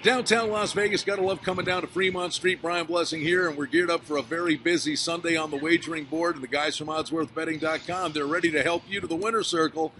Downtown Las Vegas, gotta love coming down to Fremont Street. Brian Blessing here, and we're geared up for a very busy Sunday on the wagering board. And the guys from OddsWorthBetting.com, they're ready to help you to the winner's circle.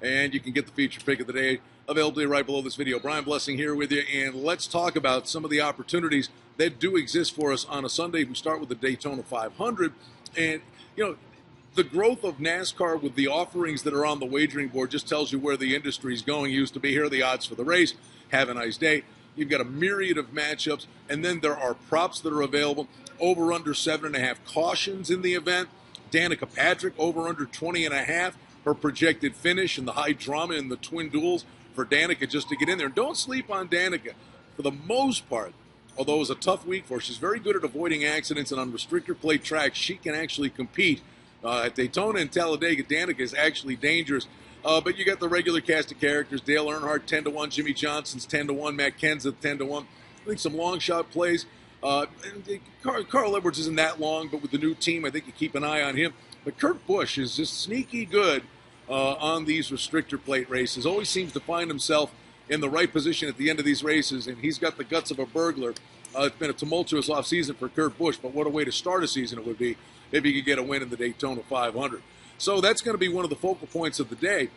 And you can get the feature pick of the day available right below this video. Brian Blessing here with you, and let's talk about some of the opportunities that do exist for us on a Sunday. We start with the Daytona 500, and the growth of NASCAR with the offerings that are on the wagering board just tells you where the industry is going. Used to be here are the odds for the race. Have a nice day. You've got a myriad of matchups, and then there are props that are available. Over under 7.5 cautions in the event. Danica Patrick over under 20.5. Her projected finish and the high drama in the twin duels for Danica just to get in there. And don't sleep on Danica. For the most part, although it was a tough week for her, she's very good at avoiding accidents, and on restrictor plate tracks, she can actually compete. At Daytona and Talladega, Danica is actually dangerous. But you got the regular cast of characters. Dale Earnhardt, 10-1. Jimmy Johnson's 10-1. Matt Kenseth, 10-1. I think some long shot plays. Carl Edwards isn't that long, but with the new team, I think you keep an eye on him. But Kurt Busch is just sneaky good on these restrictor plate races. Always seems to find himself in the right position at the end of these races, and he's got the guts of a burglar. It's been a tumultuous offseason for Kurt Busch, but what a way to start a season it would be if he could get a win in the Daytona 500. So that's going to be one of the focal points of the day.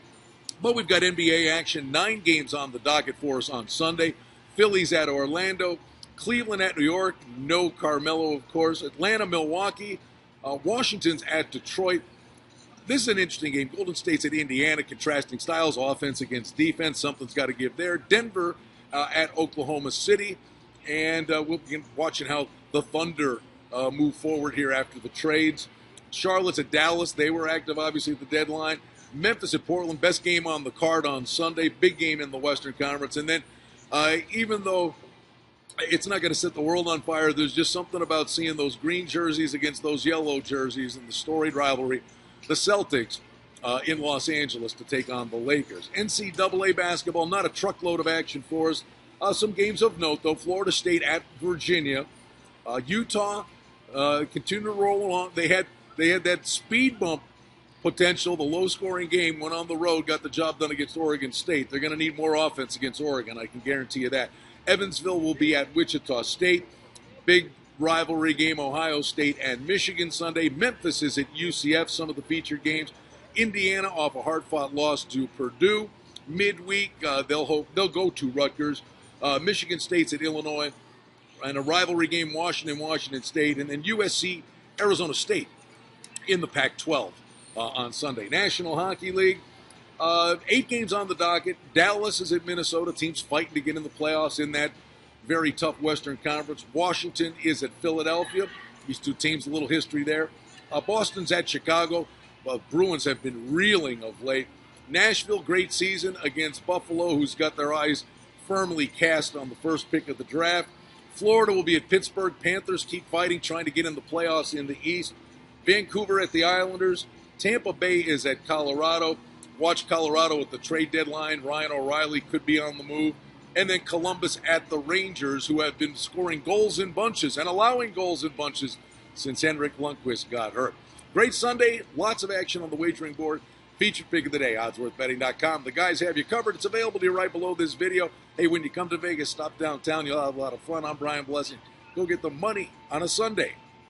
But we've got NBA action, 9 games on the docket for us on Sunday. Phillies at Orlando, Cleveland at New York, no Carmelo, of course. Atlanta, Milwaukee, Washington's at Detroit. This is an interesting game. Golden State's at Indiana, contrasting styles, offense against defense. Something's got to give there. Denver at Oklahoma City. And we'll begin watching how the Thunder move forward here after the trades. Charlotte's at Dallas. They were active, obviously, at the deadline. Memphis at Portland. Best game on the card on Sunday. Big game in the Western Conference. And then even though it's not going to set the world on fire, there's just something about seeing those green jerseys against those yellow jerseys in the storied rivalry. The Celtics in Los Angeles to take on the Lakers. NCAA basketball, not a truckload of action for us. Some games of note, though. Florida State at Virginia. Utah continue to roll along. They had that speed bump potential. The low-scoring game went on the road, got the job done against Oregon State. They're going to need more offense against Oregon, I can guarantee you that. Evansville will be at Wichita State. Big rivalry game, Ohio State and Michigan Sunday. Memphis is at UCF, some of the featured games. Indiana off a hard-fought loss to Purdue. Midweek, they'll go to Rutgers. Michigan State's at Illinois. And a rivalry game, Washington State. And then USC, Arizona State in the Pac-12 on Sunday. National Hockey League, 8 games on the docket. Dallas is at Minnesota. Teams fighting to get in the playoffs in that very tough Western Conference. Washington is at Philadelphia. These two teams, a little history there. Boston's at Chicago. Bruins have been reeling of late. Nashville, great season against Buffalo, who's got their eyes firmly cast on the first pick of the draft. Florida will be at Pittsburgh. Panthers keep fighting, trying to get in the playoffs in the East. Vancouver at the Islanders. Tampa Bay is at Colorado. Watch Colorado at the trade deadline. Ryan O'Reilly could be on the move. And then Columbus at the Rangers, who have been scoring goals in bunches and allowing goals in bunches since Henrik Lundqvist got hurt. Great Sunday. Lots of action on the wagering board. Featured pick of the day, oddsworthbetting.com. The guys have you covered. It's available to you right below this video. Hey, when you come to Vegas, stop downtown. You'll have a lot of fun. I'm Brian Blessing. Go get the money on a Sunday.